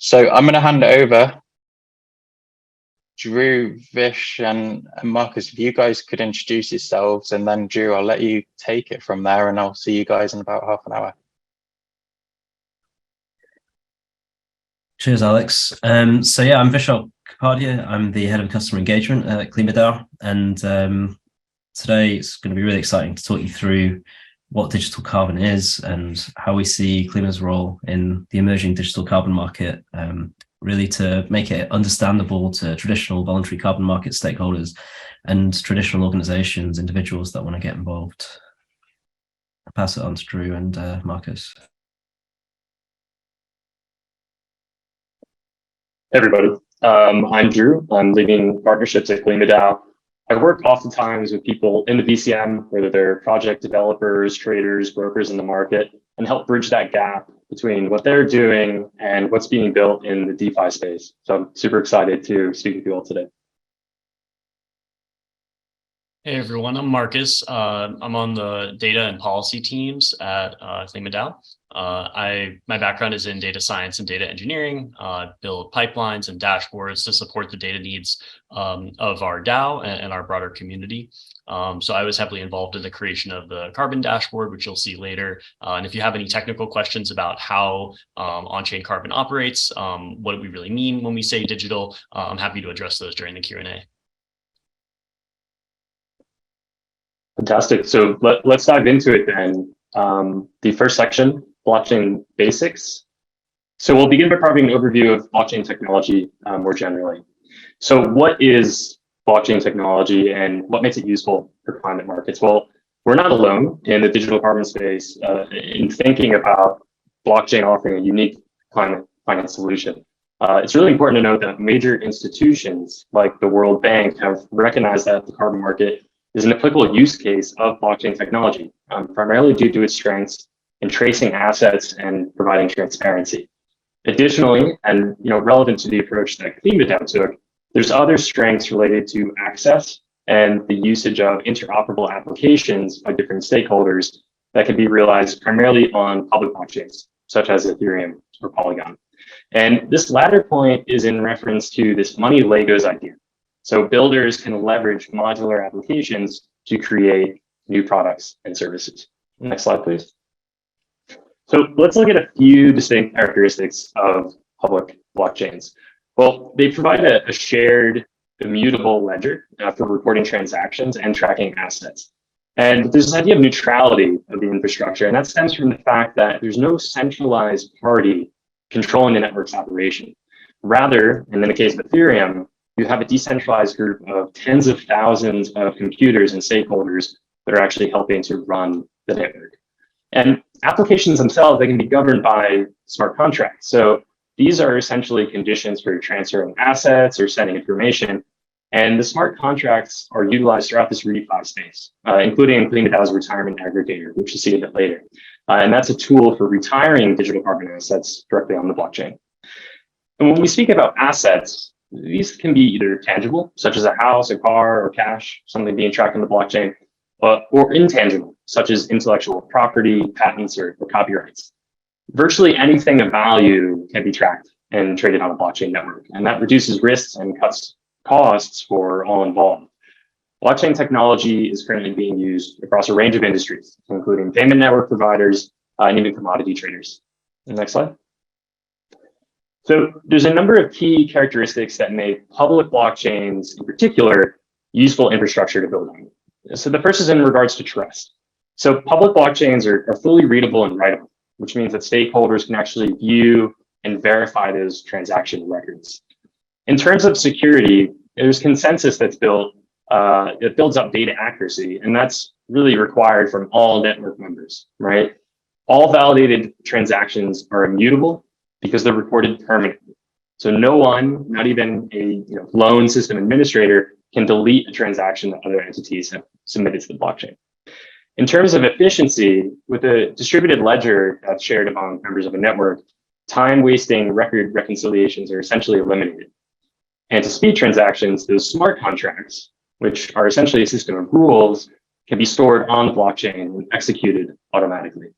So I'm going to hand it over. Drew, Vish, and Marcus, if you guys could introduce yourselves, and then Drew, I'll let you take it from there, and I'll see you guys in about half an hour. Cheers, Alex. So yeah, I'm Vishal Kapadia. I'm the head of customer engagement at KlimaDAO, and today it's going to be really exciting to talk you through what digital carbon is and how we see Klima's role in the emerging digital carbon market, really to make it understandable to traditional voluntary carbon market stakeholders and traditional organizations, individuals that want to get involved. I'll pass it on to Drew and Marcus. Hey everybody, I'm Drew. I'm leading partnerships at KlimaDAO. I work oftentimes with people in the BCM, whether they're project developers, traders, brokers in the market, and help bridge that gap between what they're doing and what's being built in the DeFi space. So I'm super excited to speak with you all today. Hey everyone, I'm Marcus. I'm on the data and policy teams at KlimaDAO. My background is in data science and data engineering, build pipelines and dashboards to support the data needs of our DAO and our broader community. So I was heavily involved in the creation of the carbon dashboard, which you'll see later. And if you have any technical questions about how on-chain carbon operates, what do we really mean when we say digital, I'm happy to address those during the Q&A. Fantastic. So let's dive into it then. The first section, blockchain basics. So we'll begin by providing an overview of blockchain technology more generally. So what is blockchain technology and what makes it useful for climate markets? Well, we're not alone in the digital carbon space in thinking about blockchain offering a unique climate finance solution. It's really important to note that major institutions like the World Bank have recognized that the carbon market is an applicable use case of blockchain technology, primarily due to its strengths in tracing assets and providing transparency. Additionally, and relevant to the approach that KlimaDAO took, there's other strengths related to access and the usage of interoperable applications by different stakeholders that can be realized primarily on public blockchains, such as Ethereum or Polygon. And this latter point is in reference to this money Legos idea. So builders can leverage modular applications to create new products and services. Next slide, please. So let's look at a few distinct characteristics of public blockchains. Well, they provide a shared immutable ledger for reporting transactions and tracking assets. And there's this idea of neutrality of the infrastructure, and that stems from the fact that there's no centralized party controlling the network's operation. Rather, and in the case of Ethereum, you have a decentralized group of tens of thousands of computers and stakeholders that are actually helping to run the network. And applications themselves, they can be governed by smart contracts. So these are essentially conditions for transferring assets or sending information. And the smart contracts are utilized throughout this refi space, including KlimaDAO's retirement aggregator, which you'll see a bit later. And that's a tool for retiring digital carbon assets directly on the blockchain. And when we speak about assets, these can be either tangible, such as a house, a car, or cash, something being tracked on the blockchain, or intangible, such as intellectual property, patents, or copyrights. Virtually anything of value can be tracked and traded on a blockchain network, and that reduces risks and cuts costs for all involved. Blockchain technology is currently being used across a range of industries, including payment network providers and even commodity traders. Next slide. So there's a number of key characteristics that make public blockchains in particular useful infrastructure to build on. So the first is in regards to trust. So public blockchains are fully readable and writable, which means that stakeholders can actually view and verify those transaction records. In terms of security, there's consensus that's built that builds up data accuracy, and that's really required from all network members, right? All validated transactions are immutable because they're recorded permanently. So no one, not even a loan system administrator, can delete a transaction that other entities have submitted to the blockchain. In terms of efficiency, with a distributed ledger that's shared among members of a network, time-wasting record reconciliations are essentially eliminated. And to speed transactions, those smart contracts, which are essentially a system of rules, can be stored on the blockchain and executed automatically.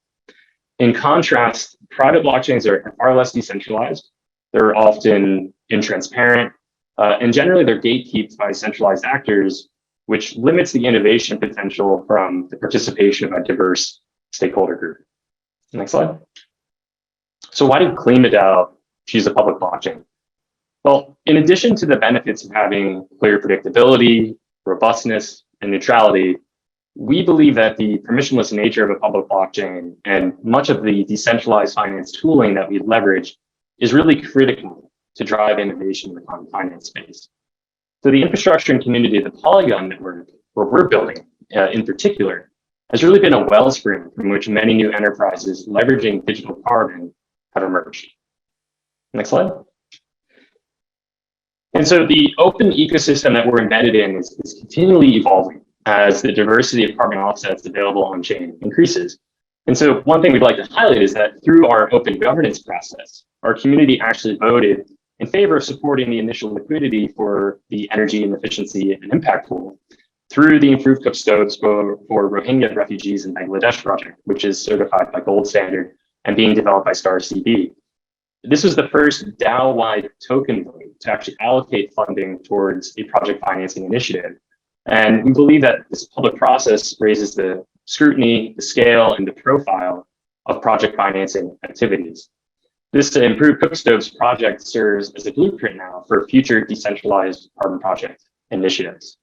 In contrast, private blockchains are far less decentralized, They're often intransparent, and generally they're gatekept by centralized actors, which limits the innovation potential from the participation of a diverse stakeholder group. Next slide. So why did KlimaDAO choose a public blockchain? Well, in addition to the benefits of having clear predictability, robustness, and neutrality, we believe that the permissionless nature of a public blockchain and much of the decentralized finance tooling that we leverage is really critical to drive innovation in the climate finance space. So the infrastructure and community of the Polygon network, where we're building in particular, has really been a wellspring from which many new enterprises leveraging digital carbon have emerged. Next slide. And so the open ecosystem that we're embedded in is continually evolving as the diversity of carbon offsets available on chain increases. And so one thing we'd like to highlight is that through our open governance process, our community actually voted in favor of supporting the initial liquidity for the energy and efficiency and impact pool through the improved custodians for Rohingya refugees in Bangladesh project, which is certified by Gold Standard and being developed by Star CB. This was the first DAO-wide token vote to actually allocate funding towards a project financing initiative. And we believe that this public process raises the scrutiny, the scale, and the profile of project financing activities. This improved Cookstove's project serves as a blueprint now for future decentralized carbon project initiatives.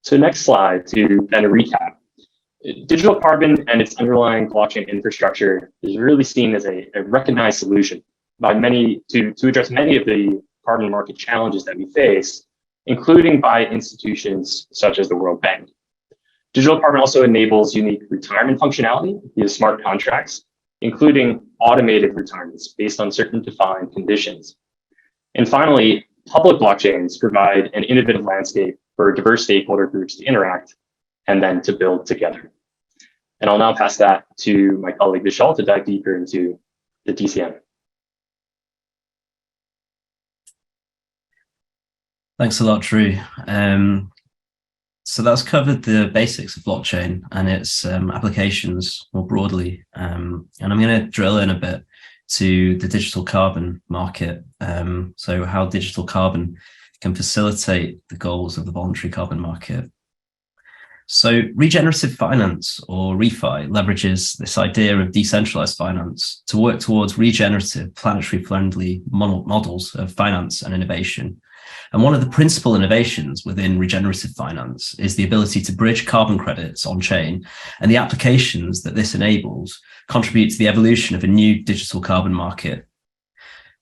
So next slide to then recap. Digital carbon and its underlying blockchain infrastructure is really seen as a recognized solution by many to address many of the carbon market challenges that we face, including by institutions such as the World Bank. Digital carbon also enables unique retirement functionality via smart contracts, including automated retirements based on certain defined conditions. And finally, public blockchains provide an innovative landscape for diverse stakeholder groups to interact and then to build together. And I'll now pass that to my colleague Vishal to dive deeper into the DCM. Thanks a lot, Drew. So that's covered the basics of blockchain and its applications more broadly. And I'm going to drill in a bit to the digital carbon market. So how digital carbon can facilitate the goals of the voluntary carbon market. So regenerative finance, or ReFi, leverages this idea of decentralized finance to work towards regenerative, planetary friendly models of finance and innovation. And one of the principal innovations within regenerative finance is the ability to bridge carbon credits on chain, and the applications that this enables contribute to the evolution of a new digital carbon market.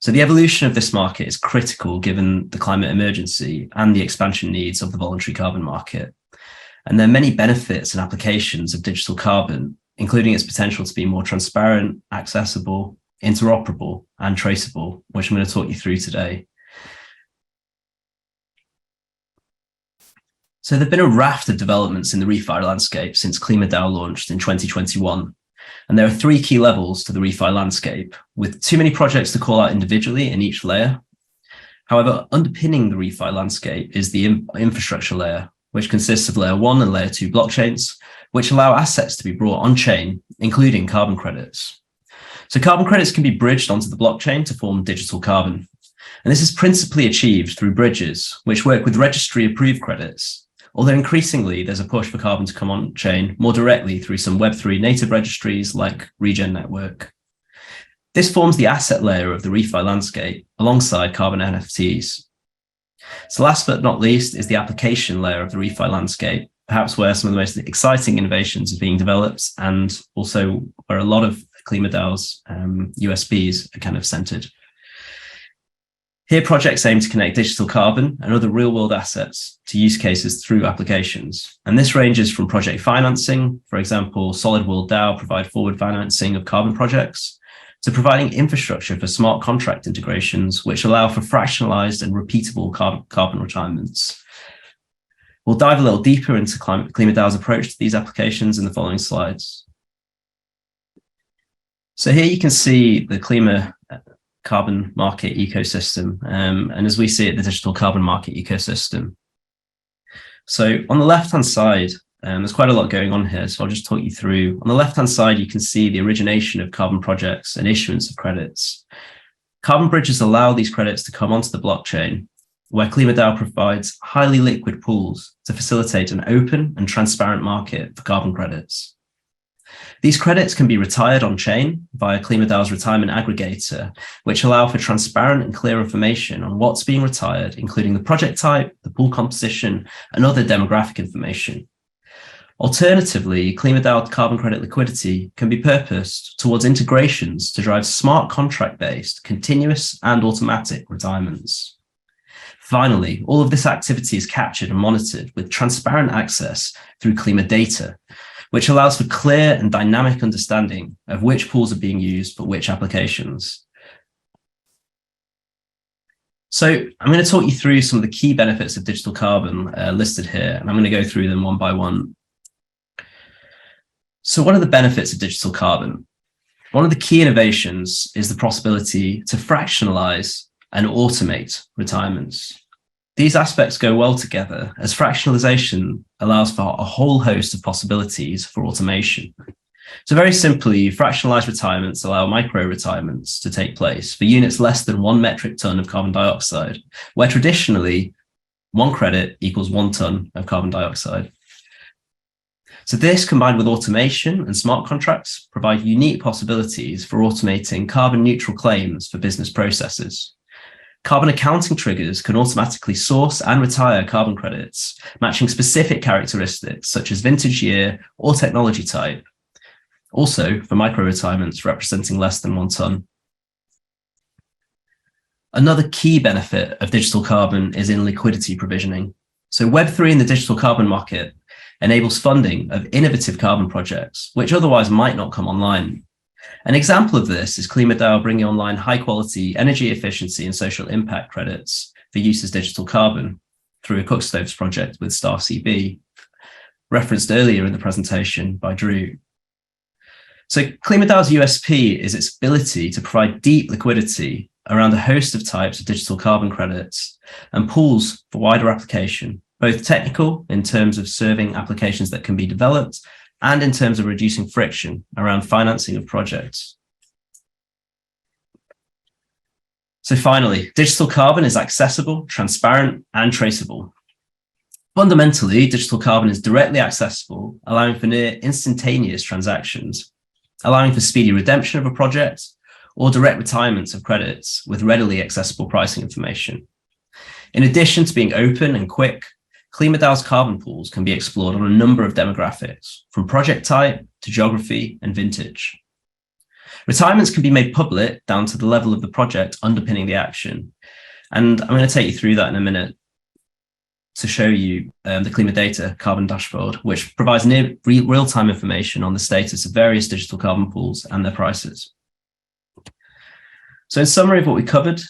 So the evolution of this market is critical given the climate emergency and the expansion needs of the voluntary carbon market. And there are many benefits and applications of digital carbon, including its potential to be more transparent, accessible, interoperable, and traceable, which I'm going to talk you through today. So there have been a raft of developments in the ReFi landscape since KlimaDAO launched in 2021. And there are three key levels to the ReFi landscape, with too many projects to call out individually in each layer. However, underpinning the ReFi landscape is the infrastructure layer, which consists of layer 1 and layer 2 blockchains, which allow assets to be brought on chain, including carbon credits. So carbon credits can be bridged onto the blockchain to form digital carbon. And this is principally achieved through bridges, which work with registry approved credits, although increasingly there's a push for carbon to come on chain more directly through some Web3 native registries like Regen Network. This forms the asset layer of the ReFi landscape alongside carbon NFTs. So last but not least is the application layer of the ReFi landscape, perhaps where some of the most exciting innovations are being developed and also where a lot of KlimaDAO's USPs are kind of centered. Here, projects aim to connect digital carbon and other real-world assets to use cases through applications. And this ranges from project financing, for example, Solid World DAO provide forward financing of carbon projects, to providing infrastructure for smart contract integrations, which allow for fractionalized and repeatable carbon retirements. We'll dive a little deeper into KlimaDAO's approach to these applications in the following slides. So here you can see the Klima carbon market ecosystem, and as we see it, the digital carbon market ecosystem. So on the left-hand side, there's quite a lot going on here, so I'll just talk you through. On the left-hand side, you can see the origination of carbon projects and issuance of credits. Carbon bridges allow these credits to come onto the blockchain, where KlimaDAO provides highly liquid pools to facilitate an open and transparent market for carbon credits. These credits can be retired on-chain via KlimaDAO's retirement aggregator, which allow for transparent and clear information on what's being retired, including the project type, the pool composition, and other demographic information. Alternatively, KlimaDAO carbon credit liquidity can be purposed towards integrations to drive smart contract-based, continuous and automatic retirements. Finally, all of this activity is captured and monitored with transparent access through KlimaDAO, which allows for clear and dynamic understanding of which pools are being used for which applications. So I'm going to talk you through some of the key benefits of digital carbon listed here, and I'm going to go through them one by one. So what are the benefits of digital carbon? One of the key innovations is the possibility to fractionalize and automate retirements. These aspects go well together as fractionalization allows for a whole host of possibilities for automation. So very simply, fractionalized retirements allow micro retirements to take place for units less than 1 metric ton of carbon dioxide, where traditionally 1 credit equals 1 ton of carbon dioxide. So this, combined with automation and smart contracts, provide unique possibilities for automating carbon neutral claims for business processes. Carbon accounting triggers can automatically source and retire carbon credits, matching specific characteristics such as vintage year or technology type. Also, for micro retirements representing less than 1 ton. Another key benefit of digital carbon is in liquidity provisioning. So Web3 in the digital carbon market enables funding of innovative carbon projects, which otherwise might not come online. An example of this is KlimaDAO bringing online high-quality energy efficiency and social impact credits for use as digital carbon through a cook stoves project with Star CB, referenced earlier in the presentation by Drew. So KlimaDAO's USP is its ability to provide deep liquidity around a host of types of digital carbon credits and pools for wider application, both technical in terms of serving applications that can be developed and in terms of reducing friction around financing of projects. So finally, digital carbon is accessible, transparent, and traceable. Fundamentally, digital carbon is directly accessible, allowing for near instantaneous transactions, allowing for speedy redemption of a project or direct retirements of credits with readily accessible pricing information. In addition to being open and quick, KlimaDAO's carbon pools can be explored on a number of demographics, from project type to geography and vintage. Retirements can be made public down to the level of the project underpinning the action. And I'm going to take you through that in a minute to show you the KlimaDAO carbon dashboard, which provides near real-time information on the status of various digital carbon pools and their prices. So in summary of what we covered,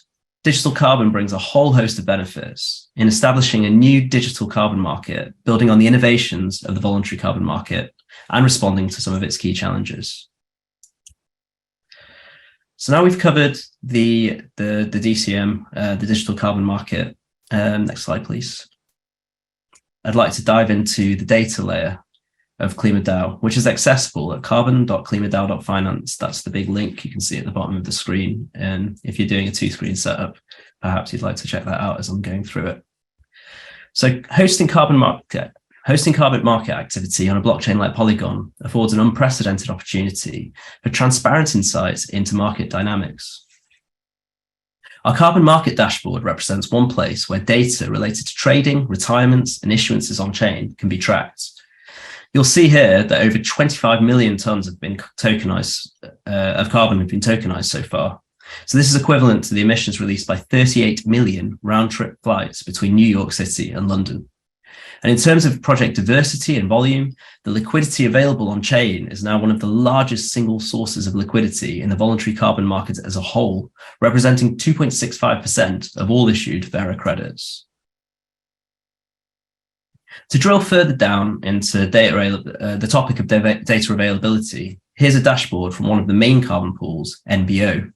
digital carbon brings a whole host of benefits in establishing a new digital carbon market, building on the innovations of the voluntary carbon market and responding to some of its key challenges. So now we've covered the DCM, the digital carbon market. Next slide, please. I'd like to dive into the data layer of KlimaDAO, which is accessible at carbon.klimadao.finance. That's the big link you can see at the bottom of the screen. And if you're doing a 2-screen setup, perhaps you'd like to check that out as I'm going through it. So hosting carbon market activity on a blockchain like Polygon affords an unprecedented opportunity for transparent insights into market dynamics. Our carbon market dashboard represents one place where data related to trading, retirements, and issuances on chain can be tracked. You'll see here that over 25 million tons have been tokenized, of carbon have been tokenized so far. So this is equivalent to the emissions released by 38 million round-trip flights between New York City and London. And in terms of project diversity and volume, the liquidity available on chain is now one of the largest single sources of liquidity in the voluntary carbon market as a whole, representing 2.65% of all issued Vera credits. To drill further down into the topic of data availability, here's a dashboard from one of the main carbon pools, NBO.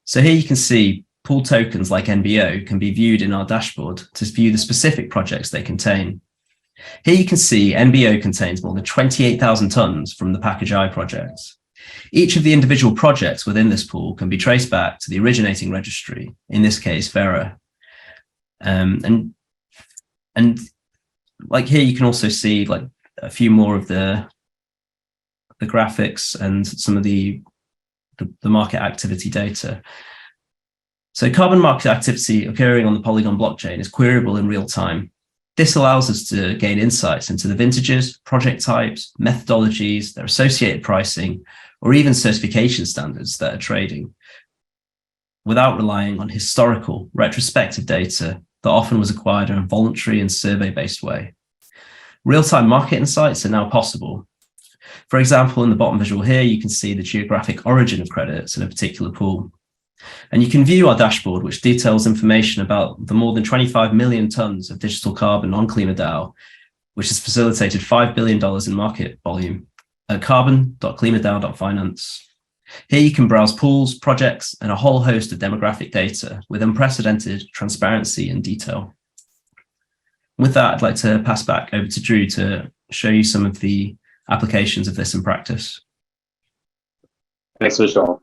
So here you can see pool tokens like NBO can be viewed in our dashboard to view the specific projects they contain. Here you can see NBO contains more than 28,000 tons from the Package I project. Each of the individual projects within this pool can be traced back to the originating registry, in this case, Vera. And like here, you can also see like a few more of the graphics and some of the market activity data. So carbon market activity occurring on the Polygon blockchain is queryable in real time. This allows us to gain insights into the vintages, project types, methodologies, their associated pricing, or even certification standards that are trading, without relying on historical, retrospective data that often was acquired in a voluntary and survey-based way. Real-time market insights are now possible. For example, in the bottom visual here, you can see the geographic origin of credits in a particular pool. And you can view our dashboard, which details information about the more than 25 million tons of digital carbon on KlimaDAO, which has facilitated $5 billion in market volume at carbon.klimadao.finance. Here you can browse pools, projects, and a whole host of demographic data with unprecedented transparency and detail. With that, I'd like to pass back over to Drew to show you some of the applications of this in practice. Thanks, Vishal.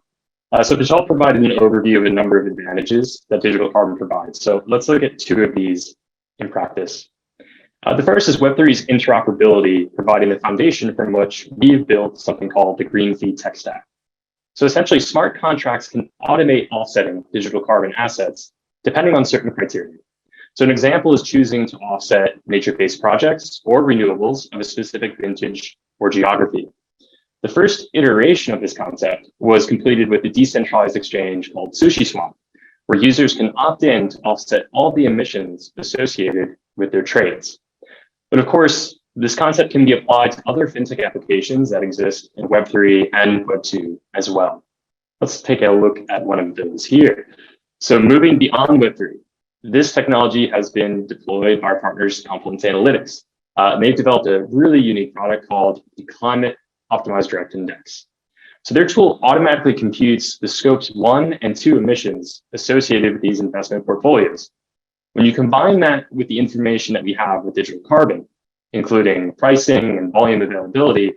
So Vishal provided an overview of a number of advantages that digital carbon provides. So let's look at two of these in practice. The first is Web3's interoperability, providing the foundation from which we've built something called the Green Fee Tech Stack. So essentially, smart contracts can automate offsetting digital carbon assets depending on certain criteria. So an example is choosing to offset nature-based projects or renewables of a specific vintage or geography. The first iteration of this concept was completed with a decentralized exchange called SushiSwap, where users can opt in to offset all the emissions associated with their trades. But of course, this concept can be applied to other fintech applications that exist in Web3 and Web2 as well. Let's take a look at one of those here. So moving beyond Web3, this technology has been deployed by our partners, Confluence Analytics. They've developed a really unique product called the Climate Optimized Direct Index. So their tool automatically computes the scopes 1 and 2 emissions associated with these investment portfolios. When you combine that with the information that we have with digital carbon, including pricing and volume availability,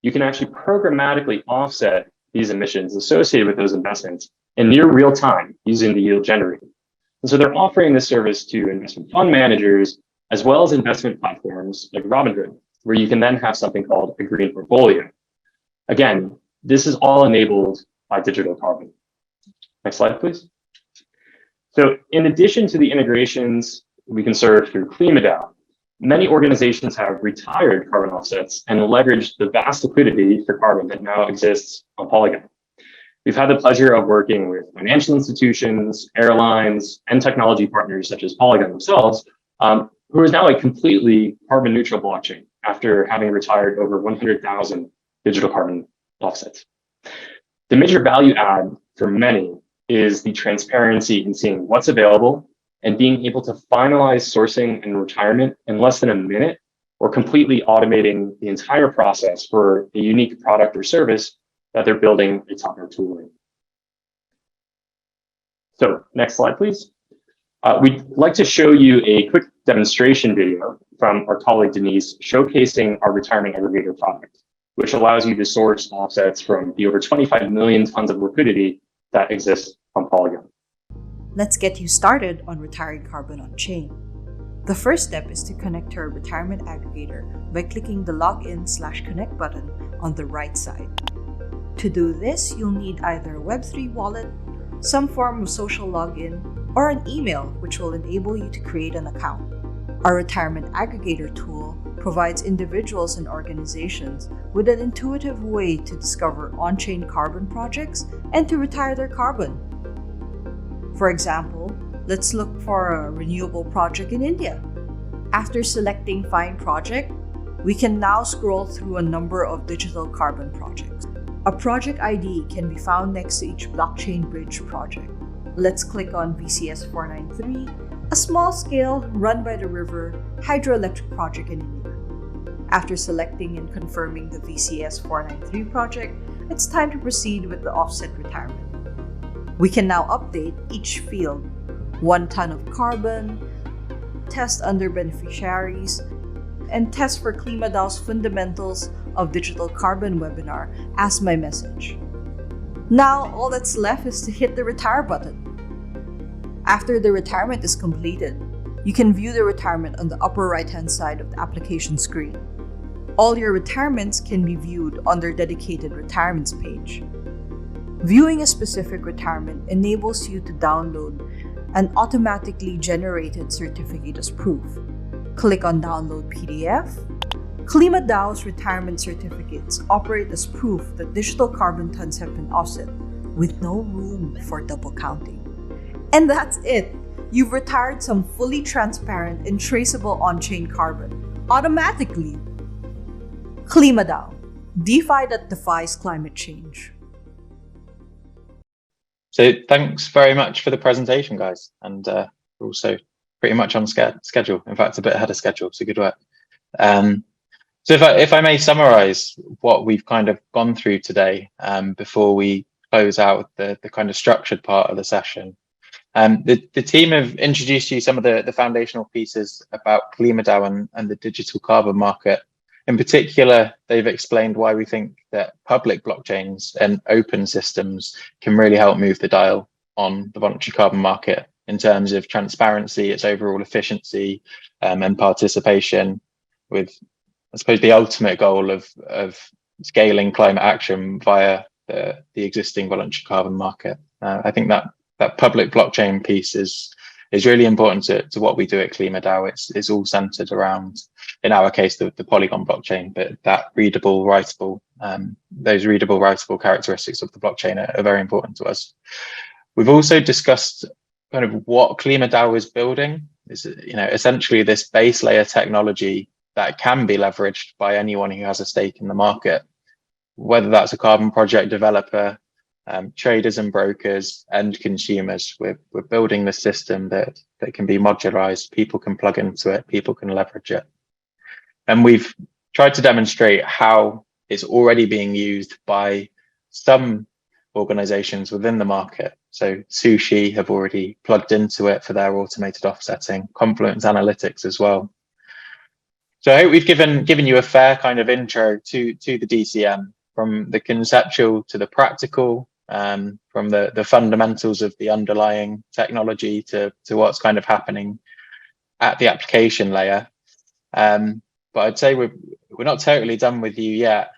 you can actually programmatically offset these emissions associated with those investments in near real time using the yield generator. And so they're offering this service to investment fund managers, as well as investment platforms like Robinhood, where you can then have something called a green portfolio. Again, this is all enabled by digital carbon. Next slide, please. So in addition to the integrations we can serve through KlimaDAO, many organizations have retired carbon offsets and leveraged the vast liquidity for carbon that now exists on Polygon. We've had the pleasure of working with financial institutions, airlines, and technology partners such as Polygon themselves, who is now a completely carbon neutral blockchain after having retired over 100,000 digital carbon offsets. The major value add for many is the transparency in seeing what's available and being able to finalize sourcing and retirement in less than a minute, or completely automating the entire process for a unique product or service that they're building a top-notch tool in. So next slide, please. We'd like to show you a quick demonstration video from our colleague Denise showcasing our retirement aggregator product, which allows you to source offsets from the over 25 million tons of liquidity that exists on Polygon. Let's get you started on retiring carbon on chain. The first step is to connect to our retirement aggregator by clicking the Login/Connect button on the right side. To do this, you'll need either a Web3 wallet, some form of social login, or an email which will enable you to create an account. Our retirement aggregator tool provides individuals and organizations with an intuitive way to discover on-chain carbon projects and to retire their carbon. For example, let's look for a renewable project in India. After selecting Find Project, we can now scroll through a number of digital carbon projects. A project ID can be found next to each blockchain bridge project. Let's click on VCS 493, a small-scale, run-by-the-river hydroelectric project in India. After selecting and confirming the VCS 493 project, it's time to proceed with the offset retirement. We can now update each field: 1 ton of carbon, test under beneficiaries, and test for KlimaDAO's fundamentals of Digital Carbon webinar as my message. Now, all that's left is to hit the retire button. After the retirement is completed, you can view the retirement on the upper right-hand side of the application screen. All your retirements can be viewed on their dedicated retirements page. Viewing a specific retirement enables you to download an automatically generated certificate as proof. Click on Download PDF. KlimaDAO's retirement certificates operate as proof that digital carbon tons have been offset, with no room for double counting. And that's it! You've retired some fully transparent and traceable on-chain carbon automatically. KlimaDAO, DeFi that defies climate change. So thanks very much for the presentation, guys. And we're also pretty much on schedule. In fact, a bit ahead of schedule, so good work. So if I may summarize what we've kind of gone through today before we close out the kind of structured part of the session. The team have introduced you some of the foundational pieces about KlimaDAO and the digital carbon market. In particular, they've explained why we think that public blockchains and open systems can really help move the dial on the voluntary carbon market in terms of transparency, its overall efficiency, and participation, with, I suppose, the ultimate goal of scaling climate action via the existing voluntary carbon market. I think that public blockchain piece is really important to what we do at KlimaDAO. It's all centered around, in our case, the Polygon blockchain, but that readable, writable, those readable, writable characteristics of the blockchain are very important to us. We've also discussed kind of what KlimaDAO is building. Is, essentially this base layer technology that can be leveraged by anyone who has a stake in the market, whether that's a carbon project developer, traders and brokers, and consumers. We're building the system that can be modularized. People can plug into it, people can leverage it. And we've tried to demonstrate how it's already being used by some organizations within the market. So Sushi have already plugged into it for their automated offsetting, Confluence Analytics as well. So I hope we've given you a fair kind of intro to the DCM, from the conceptual to the practical, from the fundamentals of the underlying technology to what's kind of happening at the application layer. But I'd say we're not totally done with you yet,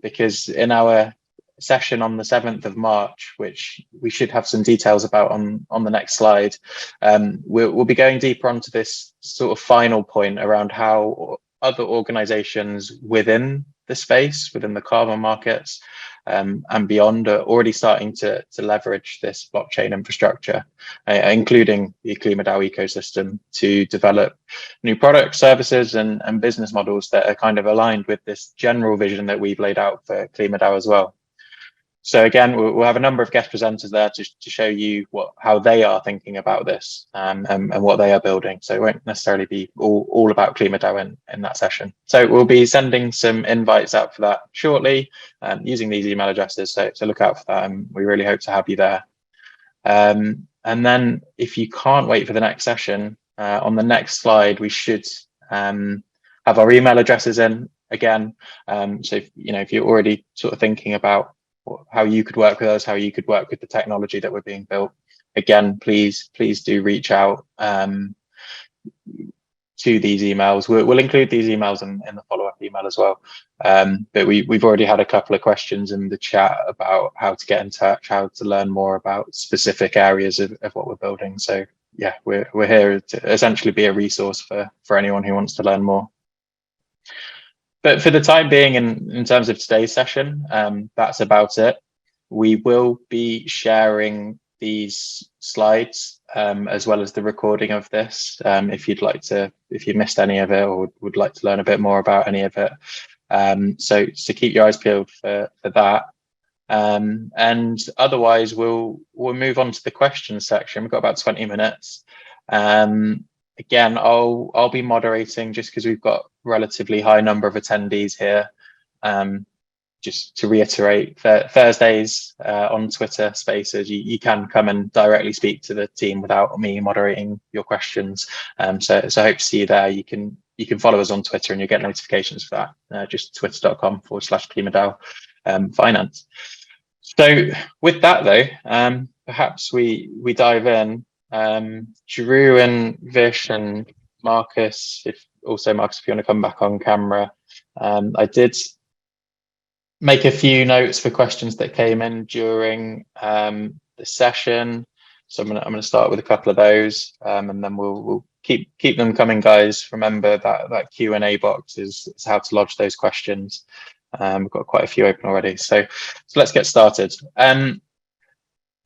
because in our session on the 7th of March, which we should have some details about on the next slide, we'll be going deeper onto this sort of final point around how other organizations within the space, within the carbon markets, and beyond, are already starting to leverage this blockchain infrastructure, including the KlimaDAO ecosystem, to develop new products, services, and business models that are kind of aligned with this general vision that we've laid out for KlimaDAO as well. So again, we'll have a number of guest presenters there to show you how they are thinking about this, and what they are building. So it won't necessarily be all about KlimaDAO in that session. So we'll be sending some invites out for that shortly, using these email addresses. So look out for that, and we really hope to have you there. And then if you can't wait for the next session, on the next slide, we should have our email addresses in again. So if you're already sort of thinking about how you could work with us, how you could work with the technology that we're being built, again, please do reach out to these emails. We'll include these emails in the follow-up email as well. But we've already had a couple of questions in the chat about how to get in touch, how to learn more about specific areas of what we're building. So yeah, we're here to essentially be a resource for anyone who wants to learn more. But for the time being, in terms of today's session, that's about it. We will be sharing these slides, as well as the recording of this, if you missed any of it or would like to learn a bit more about any of it. So keep your eyes peeled for that. And otherwise, we'll move on to the questions section. We've got about 20 minutes. Again, I'll be moderating just because we've got relatively high number of attendees here. just to reiterate, Thursdays on Twitter Spaces, you can come and directly speak to the team without me moderating your questions. So I hope to see you there. You can follow us on Twitter and you get notifications for that. Just twitter.com/KlimaDAO finance. So with that though, perhaps we dive in. Drew and Vish and Marcus, if you want to come back on camera. I did make a few notes for questions that came in during the session, so I'm gonna start with a couple of those, and then we'll keep them coming, guys. Remember that Q&A box is how to lodge those questions. We've got quite a few open already, so let's get started.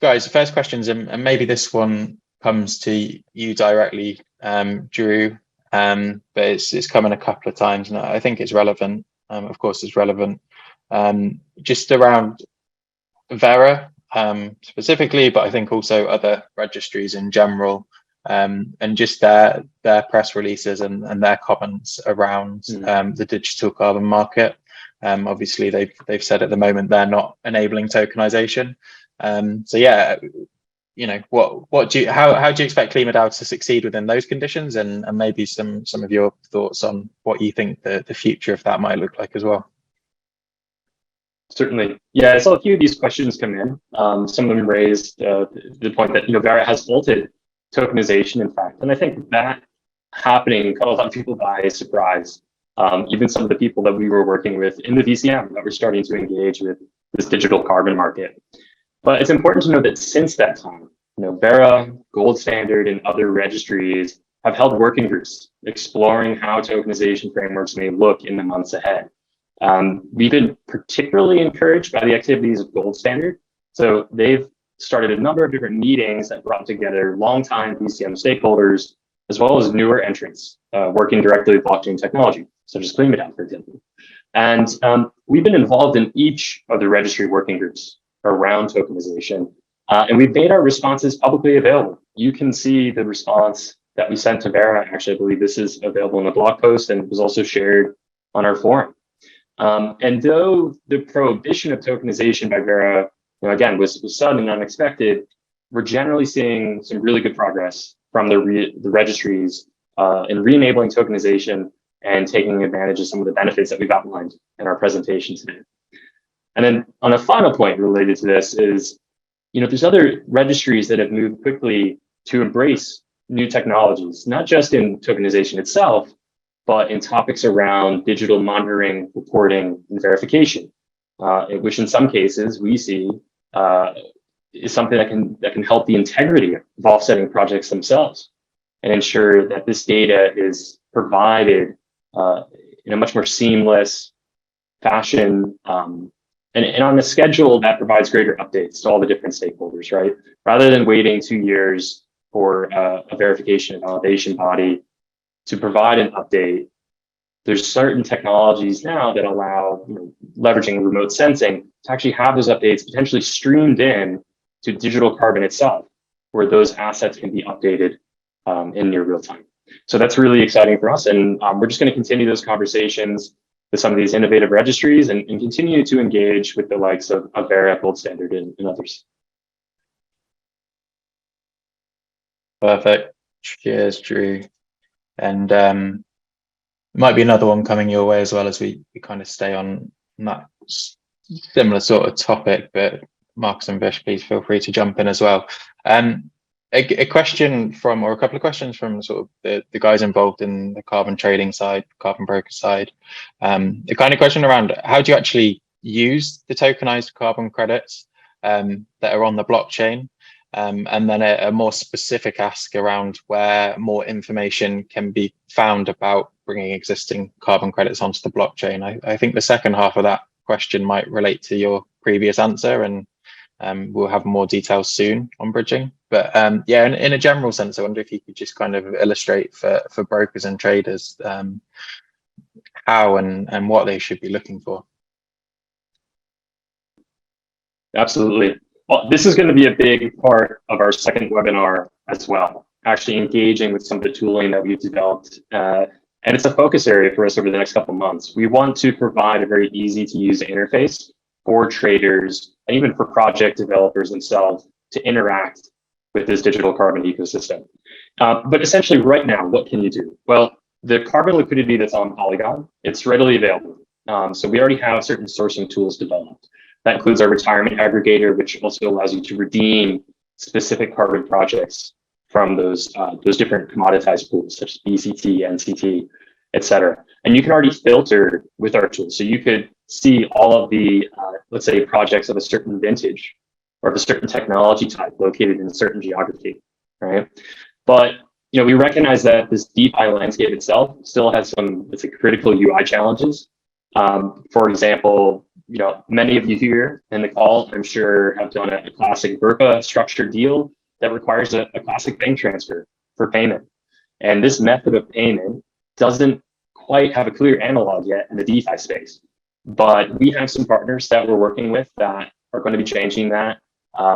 Guys, the first questions, and maybe this one comes to you directly, Drew, but it's come in a couple of times, and I think it's relevant. Of course, it's relevant. Just around Vera specifically, but I think also other registries in general, and just their press releases and their comments around the digital carbon market. Obviously, they've said at the moment they're not enabling tokenization. So yeah, how do you expect KlimaDAO to succeed within those conditions, and maybe some of your thoughts on what you think the future of that might look like as well? Certainly. Yeah, I saw a few of these questions come in. Some of them raised the point that Vera has halted tokenization, in fact, and I think that happening caught a lot of people by surprise. Even some of the people that we were working with in the VCM that were starting to engage with this digital carbon market. But it's important to know that since that time, Vera, Gold Standard, and other registries have held working groups exploring how tokenization frameworks may look in the months ahead. We've been particularly encouraged by the activities of Gold Standard. So they've started a number of different meetings that brought together longtime VCM stakeholders, as well as newer entrants working directly with blockchain technology, such as KlimaDAO, for example. And we've been involved in each of the registry working groups around tokenization, and we've made our responses publicly available. You can see the response that we sent to Vera. Actually, I believe this is available in a blog post and was also shared on our forum. And though the prohibition of tokenization by Vera, again, was sudden and unexpected, we're generally seeing some really good progress from the registries in re-enabling tokenization and taking advantage of some of the benefits that we've outlined in our presentation today. And then on a final point related to this is, there's other registries that have moved quickly to embrace new technologies, not just in tokenization itself, but in topics around digital monitoring, reporting, and verification, which in some cases we see is something that can help the integrity of offsetting projects themselves and ensure that this data is provided in a much more seamless fashion, and on a schedule that provides greater updates to all the different stakeholders, right? Rather than waiting 2 years for a verification and validation body to provide an update, there's certain technologies now that allow leveraging remote sensing to actually have those updates potentially streamed in to digital carbon itself, where those assets can be updated in near real time. So that's really exciting for us, and we're just going to continue those conversations with some of these innovative registries and continue to engage with the likes of Vera, Gold Standard, and others. Perfect. Cheers, Drew. And might be another one coming your way as well, as we kind of stay on that similar sort of topic, but Marcus and Vish, please feel free to jump in as well. A question from, or a couple of questions from sort of the guys involved in the carbon trading side, carbon broker side. The kind of question around how do you actually use the tokenized carbon credits that are on the blockchain? And then a more specific ask around where more information can be found about bringing existing carbon credits onto the blockchain. I think the second half of that question might relate to your previous answer, and we'll have more details soon on bridging. But yeah, in a general sense, I wonder if you could just kind of illustrate for brokers and traders how and what they should be looking for. Absolutely. Well, this is going to be a big part of our second webinar as well, actually engaging with some of the tooling that we've developed And it's a focus area for us over the next couple of months. We want to provide a very easy to use interface for traders and even for project developers themselves to interact with this digital carbon ecosystem. But essentially right now, what can you do? Well, the carbon liquidity that's on Polygon, it's readily available. So we already have certain sourcing tools developed. That includes our retirement aggregator, which also allows you to redeem specific carbon projects from those different commoditized pools, such as BCT, NCT, et cetera. And you can already filter with our tools. So you could see all of the, let's say, projects of a certain vintage or of a certain technology type located in a certain geography, right? But we recognize that this DeFi landscape itself still has some, let's say, critical UI challenges. For example, many of you here in the call, I'm sure, have done a classic VERPA structured deal that requires a classic bank transfer for payment. And this method of payment doesn't quite have a clear analog yet in the DeFi space. But we have some partners that we're working with that are going to be changing that.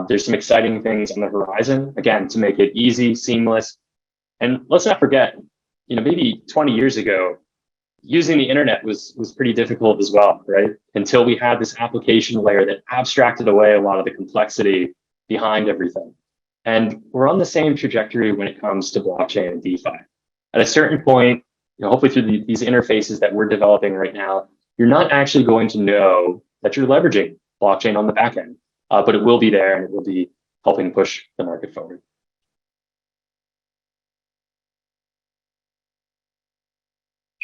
There's some exciting things on the horizon, again, to make it easy, seamless. And let's not forget, maybe 20 years ago, using the internet was pretty difficult as well, right? Until we had this application layer that abstracted away a lot of the complexity behind everything. And we're on the same trajectory when it comes to blockchain and DeFi. At a certain point, hopefully through these interfaces that we're developing right now, you're not actually going to know that you're leveraging blockchain on the back end, but it will be there and it will be helping push the market forward.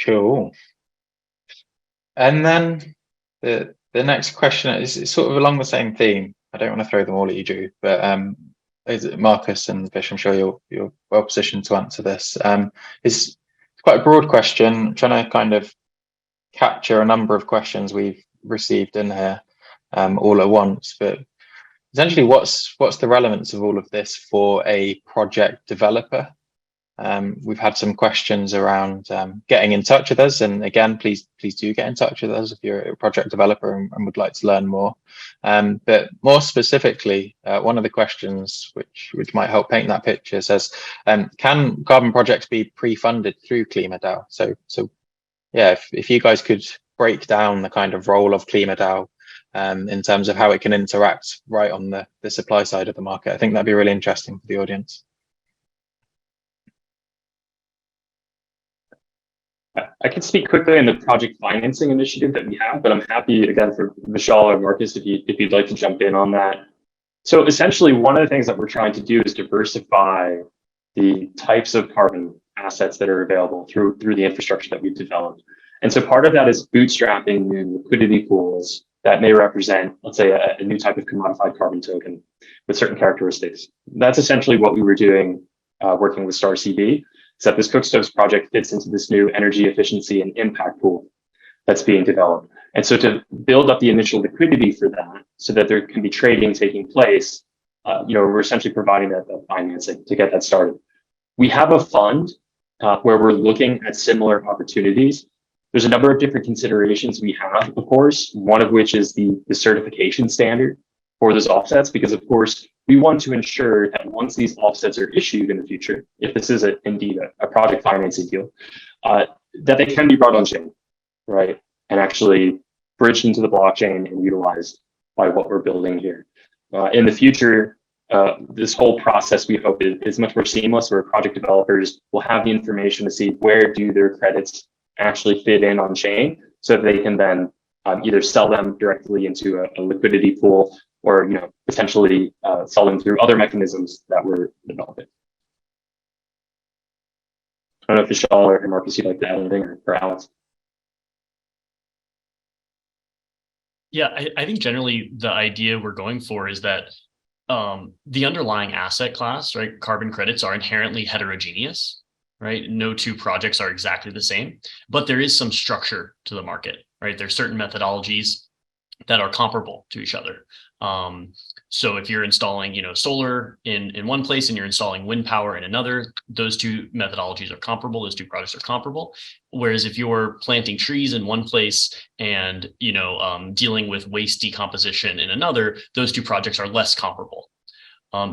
Cool. And then the next question is sort of along the same theme. I don't want to throw them all at you, Drew, but is it Marcus and Vish? I'm sure you're well positioned to answer this. It's quite a broad question. I'm trying to kind of capture a number of questions we've received in here all at once. But essentially, what's the relevance of all of this for a project developer? We've had some questions around getting in touch with us, and again, please do get in touch with us if you're a project developer and would like to learn more. But more specifically, one of the questions which might help paint that picture says, can carbon projects be pre-funded through KlimaDAO? So yeah, if you guys could break down the kind of role of KlimaDAO in terms of how it can interact right on the supply side of the market, I think that'd be really interesting for the audience. I can speak quickly on the project financing initiative that we have, but I'm happy, again, for Vishal or Marcus, if you'd like to jump in on that. So essentially, one of the things that we're trying to do is diversify the types of carbon assets that are available through the infrastructure that we've developed. And so part of that is bootstrapping new liquidity pools that may represent, let's say, a new type of commodified carbon token with certain characteristics. That's essentially what we were doing working with Star CB. So that this Cookstoves project fits into this new energy efficiency and impact pool that's being developed. And so to build up the initial liquidity for that so that there can be trading taking place, we're essentially providing that financing to get that started. We have a fund where we're looking at similar opportunities. There's a number of different considerations we have, of course, one of which is the certification standard for those offsets, because of course, we want to ensure that once these offsets are issued in the future, if this is indeed a project financing deal, that they can be brought on chain, right? And actually bridged into the blockchain and utilized by what we're building here. In the future, this whole process, we hope, is much more seamless, where project developers will have the information to see where do their credits actually fit in on chain, so that they can then either sell them directly into a liquidity pool, or potentially sell them through other mechanisms that we're developing. I don't know if Vishal or Marcus, you'd like to add anything, or Alex. Yeah, I think generally the idea we're going for is that the underlying asset class, right, carbon credits, are inherently heterogeneous, right? No two projects are exactly the same, but there is some structure to the market, right? There's certain methodologies that are comparable to each other. So if you're installing, solar in one place and you're installing wind power in another, those two methodologies are comparable. Those two projects are comparable. Whereas if you're planting trees in one place and, dealing with waste decomposition in another, those two projects are less comparable.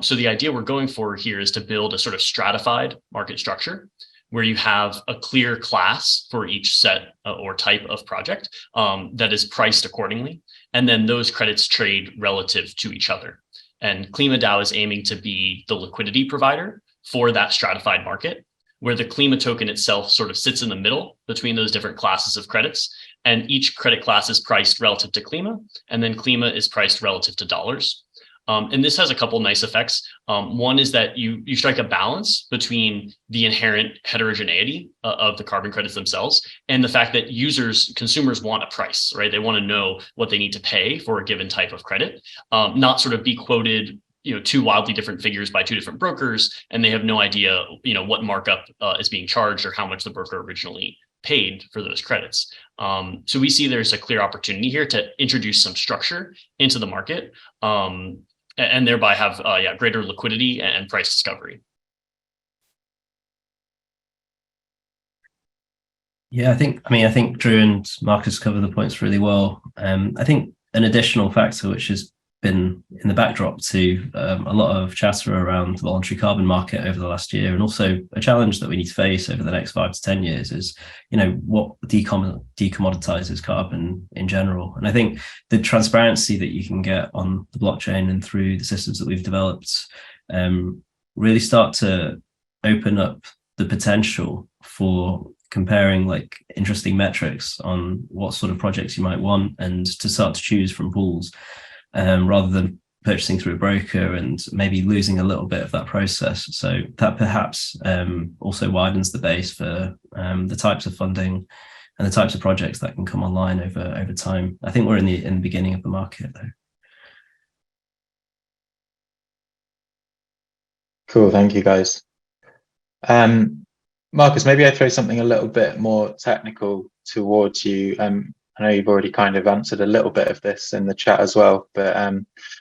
So the idea we're going for here is to build a sort of stratified market structure where you have a clear class for each set or type of project that is priced accordingly. And then those credits trade relative to each other. And KlimaDAO is aiming to be the liquidity provider for that stratified market, where the Klima token itself sort of sits in the middle between those different classes of credits. And each credit class is priced relative to Klima, and then Klima is priced relative to dollars. And this has a couple nice effects. One is that you strike a balance between the inherent heterogeneity of the carbon credits themselves and the fact that consumers want a price, right? They want to know what they need to pay for a given type of credit, not sort of be quoted, two wildly different figures by two different brokers, and they have no idea, what markup is being charged or how much the broker originally paid for those credits. So we see there's a clear opportunity here to introduce some structure into the market, and thereby have greater liquidity and price discovery. Yeah, I think Drew and Marcus cover the points really well. I think an additional factor which has been in the backdrop to a lot of chatter around the voluntary carbon market over the last year, and also a challenge that we need to face over the next 5 to 10 years is, what decommoditizes carbon in general. And I think the transparency that you can get on the blockchain and through the systems that we've developed really start to open up the potential for comparing interesting metrics on what sort of projects you might want, and to start to choose from pools rather than purchasing through a broker and maybe losing a little bit of that process. So that perhaps also widens the base for the types of funding and the types of projects that can come online over time. I think we're in the beginning of the market though. Cool, thank you guys. Marcus, maybe I throw something a little bit more technical towards you. I know you've already kind of answered a little bit of this in the chat as well, but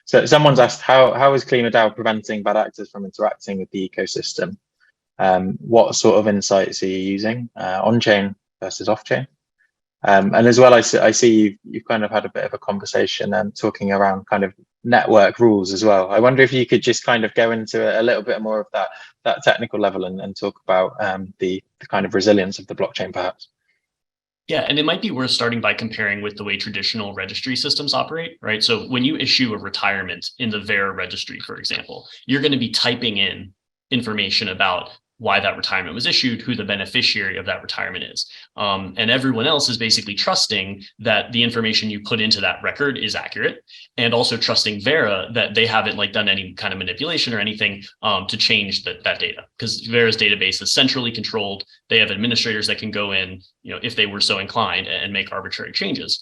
so someone's asked, how is KlimaDAO preventing bad actors from interacting with the ecosystem? What sort of insights are you using on-chain versus off-chain? And as well, I see you've kind of had a bit of a conversation talking around kind of network rules as well. I wonder if you could just kind of go into a little bit more of that technical level and talk about the kind of resilience of the blockchain, perhaps. Yeah, and it might be worth starting by comparing with the way traditional registry systems operate, right? So when you issue a retirement in the Vera registry, for example, you're going to be typing in information about why that retirement was issued, who the beneficiary of that retirement is. And everyone else is basically trusting that the information you put into that record is accurate, and also trusting Vera that they haven't done any kind of manipulation or anything to change that data, because Vera's database is centrally controlled. They have administrators that can go in, if they were so inclined, and make arbitrary changes.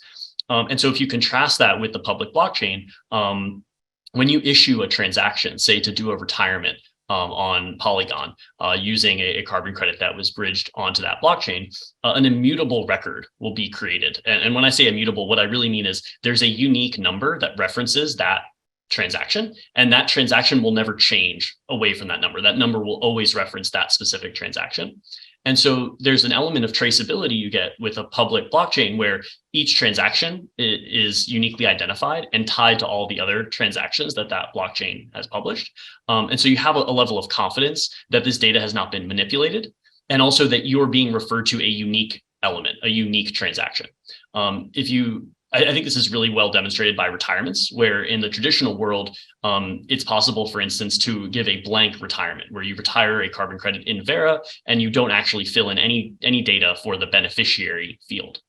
And so if you contrast that with the public blockchain, when you issue a transaction, say to do a retirement, on Polygon using a carbon credit that was bridged onto that blockchain, an immutable record will be created. And when I say immutable, what I really mean is there's a unique number that references that transaction, and that transaction will never change away from that number. That number will always reference that specific transaction. And so there's an element of traceability you get with a public blockchain where each transaction is uniquely identified and tied to all the other transactions that blockchain has published. And so you have a level of confidence that this data has not been manipulated, and also that you're being referred to a unique element, a unique transaction. I think this is really well demonstrated by retirements, where in the traditional world, it's possible, for instance, to give a blank retirement where you retire a carbon credit in Vera and you don't actually fill in any data for the beneficiary field.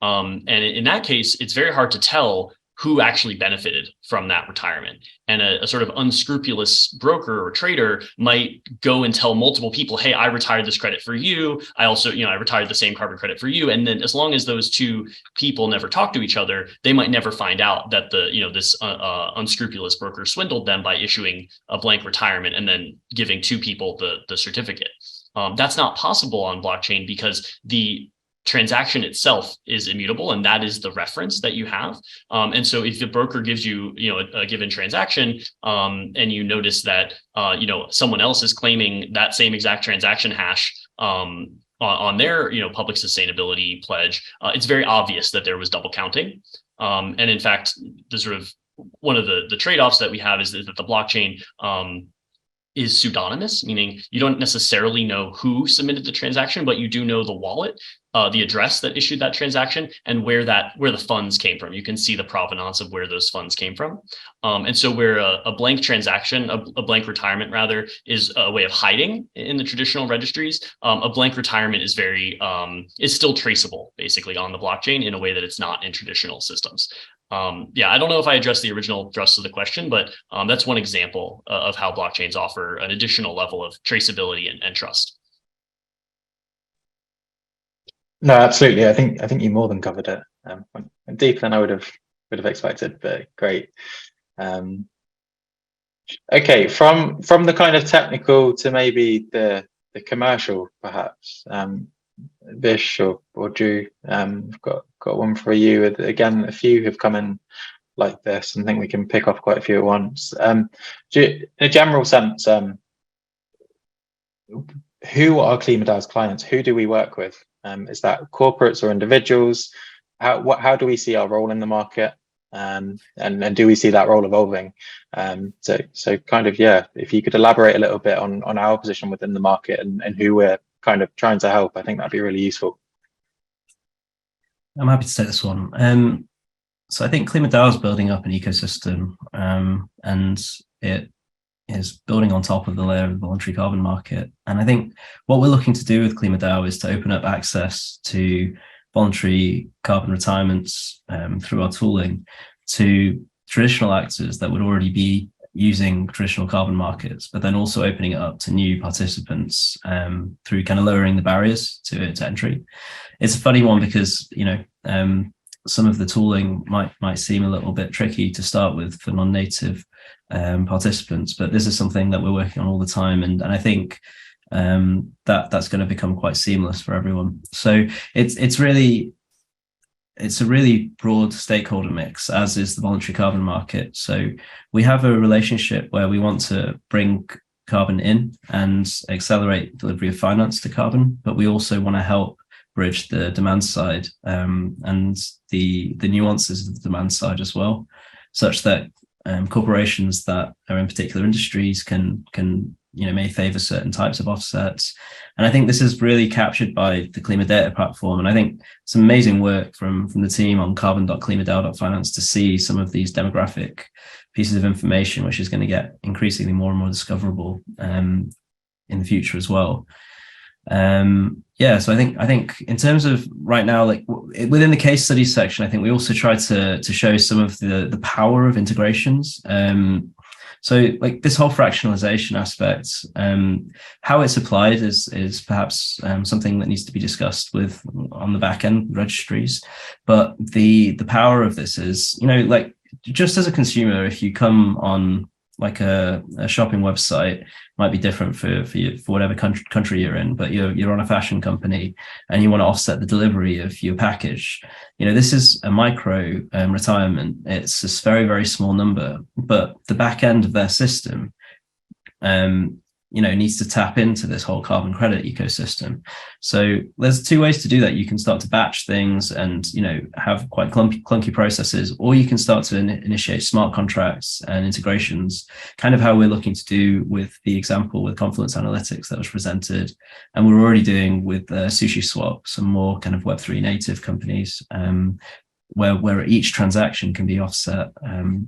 And in that case, it's very hard to tell who actually benefited from that retirement. And a sort of unscrupulous broker or trader might go and tell multiple people, hey, I retired this credit for you. I also, I retired the same carbon credit for you. And then as long as those two people never talk to each other, they might never find out that this unscrupulous broker swindled them by issuing a blank retirement and then giving two people the certificate. That's not possible on blockchain because the transaction itself is immutable, and that is the reference that you have. And so if the broker gives you, a given transaction, and you notice that, someone else is claiming that same exact transaction hash on their, public sustainability pledge, it's very obvious that there was double counting. And in fact, the sort of one of the trade-offs that we have is that the blockchain is pseudonymous, meaning you don't necessarily know who submitted the transaction, but you do know the wallet, the address that issued that transaction, and where the funds came from. You can see the provenance of where those funds came from. And so where a blank transaction, a blank retirement rather, is a way of hiding in the traditional registries, a blank retirement is is still traceable basically on the blockchain in a way that it's not in traditional systems. Yeah, I don't know if I addressed the original thrust of the question, but that's one example of how blockchains offer an additional level of traceability and trust. No, absolutely. I think you more than covered it. Went deeper than I would have expected, but great. Okay, from the kind of technical to maybe the commercial, perhaps. Vish or Drew, I've got one for you. Again, a few have come in like this, and I think we can pick off quite a few at once. In a general sense, who are KlimaDAO's clients? Who do we work with? Is that corporates or individuals? How do we see our role in the market? And do we see that role evolving? So kind of, yeah, if you could elaborate a little bit on our position within the market and who we're kind of trying to help, I think that'd be really useful. I'm happy to take this one. So I think KlimaDAO is building up an ecosystem, and it is building on top of the layer of the voluntary carbon market. And I think what we're looking to do with KlimaDAO is to open up access to voluntary carbon retirements through our tooling to traditional actors that would already be using traditional carbon markets, but then also opening it up to new participants through kind of lowering the barriers to entry. It's a funny one because, some of the tooling might seem a little bit tricky to start with for non-native participants, but this is something that we're working on all the time, and I think that's going to become quite seamless for everyone. So it's a really broad stakeholder mix, as is the voluntary carbon market. So we have a relationship where we want to bring carbon in and accelerate delivery of finance to carbon, but we also want to help bridge the demand side and the nuances of the demand side as well, such that corporations that are in particular industries can may favor certain types of offsets. And I think this is really captured by the KlimaDAO platform. And I think some amazing work from the team on carbon.klimadao.finance to see some of these demographic pieces of information, which is going to get increasingly more and more discoverable in the future as well. So I think in terms of right now, like within the case studies section, I think we also try to show some of the power of integrations. So like this whole fractionalization aspect, how it's applied is perhaps something that needs to be discussed with on the back end registries. But the power of this is, like just as a consumer, if you come on like a shopping website, might be different for you, for whatever country you're in, but you're on a fashion company and you want to offset the delivery of your package. This is a micro retirement. It's this very, very small number, but the back end of their system needs to tap into this whole carbon credit ecosystem. So there's two ways to do that. You can start to batch things and have quite clunky processes, or you can start to initiate smart contracts and integrations, kind of how we're looking to do with the example with Confluence Analytics that was presented, and we're already doing with SushiSwap, some more kind of Web3 native companies, where each transaction can be offset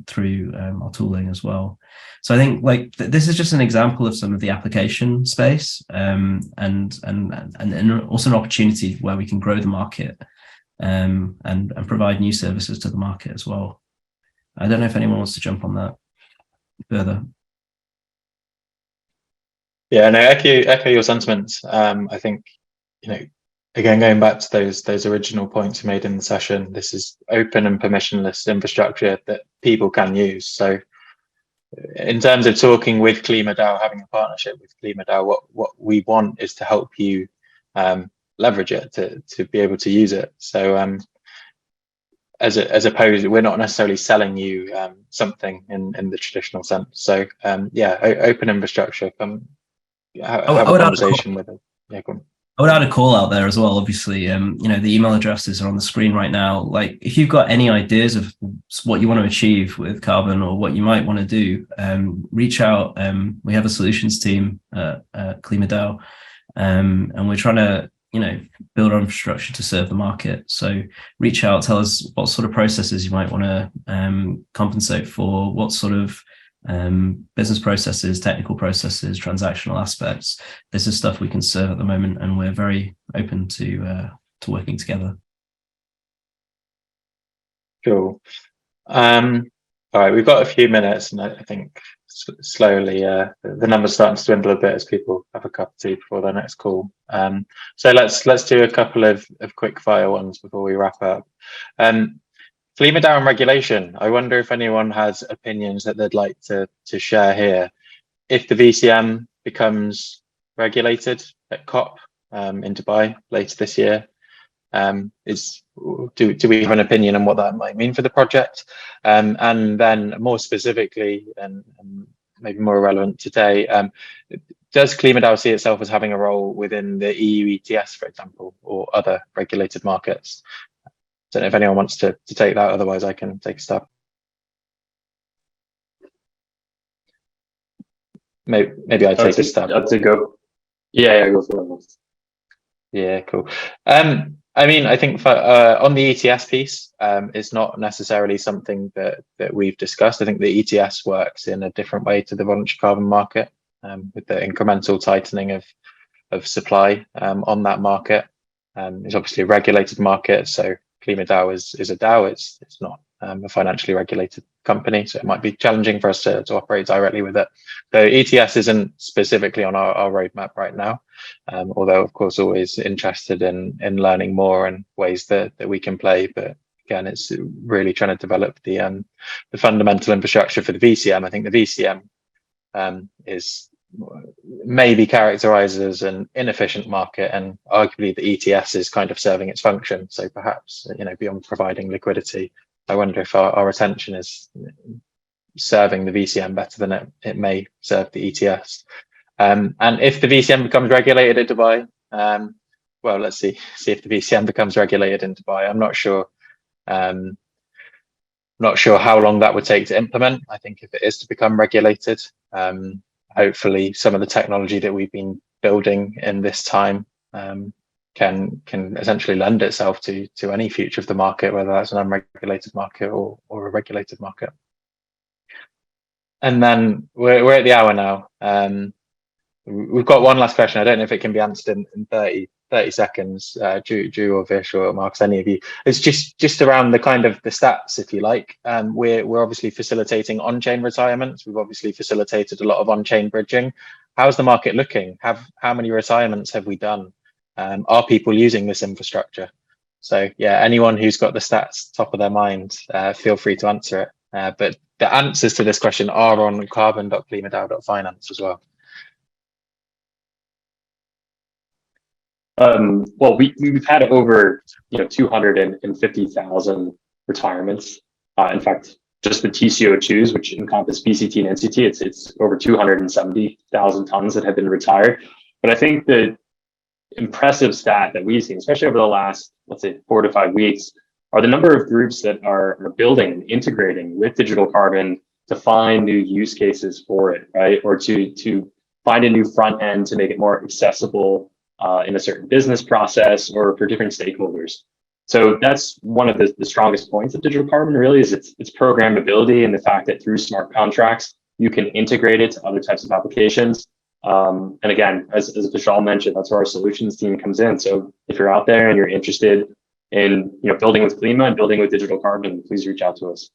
through our tooling as well. So I think like this is just an example of some of the application space, and also an opportunity where we can grow the market and provide new services to the market as well. I don't know if anyone wants to jump on that further. Yeah, no, echo your sentiments. I think, again, going back to those original points you made in the session, this is open and permissionless infrastructure that people can use. So in terms of talking with KlimaDAO, having a partnership with KlimaDAO, what we want is to help you leverage it, to be able to use it. So as opposed, we're not necessarily selling you something in the traditional sense. So open infrastructure. Have a conversation with it. Yeah, go on. I would add a call out there as well. Obviously, the email addresses are on the screen right now. Like, if you've got any ideas of what you want to achieve with carbon or what you might want to do, reach out. We have a solutions team at KlimaDAO, and we're trying to, build our infrastructure to serve the market. So reach out, tell us what sort of processes you might want to compensate for, what sort of business processes, technical processes, transactional aspects. This is stuff we can serve at the moment, and we're very open to working together. Cool. All right, we've got a few minutes, and I think slowly the numbers starting to dwindle a bit as people have a cup of tea before their next call. So let's do a couple of quick fire ones before we wrap up. KlimaDAO and regulation. I wonder if anyone has opinions that they'd like to share here. If the VCM becomes regulated at COP in Dubai later this year, do we have an opinion on what that might mean for the project? And then more specifically, and maybe more relevant today, does KlimaDAO see itself as having a role within the EU ETS, for example, or other regulated markets? Don't know if anyone wants to take that, otherwise I can take a stab. Maybe I take a stab. To go. Yeah, go for it. Yeah, cool. I mean, I think for, on the ETS piece, it's not necessarily something that we've discussed. I think the ETS works in a different way to the voluntary carbon market, with the incremental tightening of supply on that market. It's obviously a regulated market, so KlimaDAO is a DAO. It's not a financially regulated company, so it might be challenging for us to operate directly with it. So ETS isn't specifically on our roadmap right now, although of course always interested in learning more and ways that we can play. But again, it's really trying to develop the fundamental infrastructure for the VCM. I think the VCM is maybe characterized as an inefficient market, and arguably the ETS is kind of serving its function. So perhaps, beyond providing liquidity, I wonder if our attention is serving the VCM better than it may serve the ETS. And if the VCM becomes regulated at Dubai, well, let's see if the VCM becomes regulated in Dubai. I'm not sure. Not sure how long that would take to implement. I think if it is to become regulated, hopefully some of the technology that we've been building in this time can essentially lend itself to any future of the market, whether that's an unregulated market or a regulated market. And then we're at the hour now. We've got one last question. I don't know if it can be answered in 30 seconds. Drew or Vish or Marcus, any of you. It's just around the kind of the stats, if you like. We're obviously facilitating on-chain retirements. We've obviously facilitated a lot of on-chain bridging. How's the market looking? How many retirements have we done? Are people using this infrastructure? So yeah, anyone who's got the stats top of their mind, feel free to answer it. But the answers to this question are on carbon.klimadao.finance as well. Well, we've had over 250,000 retirements. In fact, just the TCO2s, which encompass BCT and NCT, it's over 270,000 tons that have been retired. But I think the impressive stat that we've seen, especially over the last, let's say, 4 to 5 weeks, are the number of groups that are building and integrating with digital carbon to find new use cases for it, right? Or to find a new front end to make it more accessible in a certain business process or for different stakeholders. So that's one of the strongest points of digital carbon, really, is its programmability and the fact that through smart contracts, you can integrate it to other types of applications. And again, as Vishal mentioned, that's where our solutions team comes in. So if you're out there and you're interested in building with Klima and building with digital carbon, please reach out to us.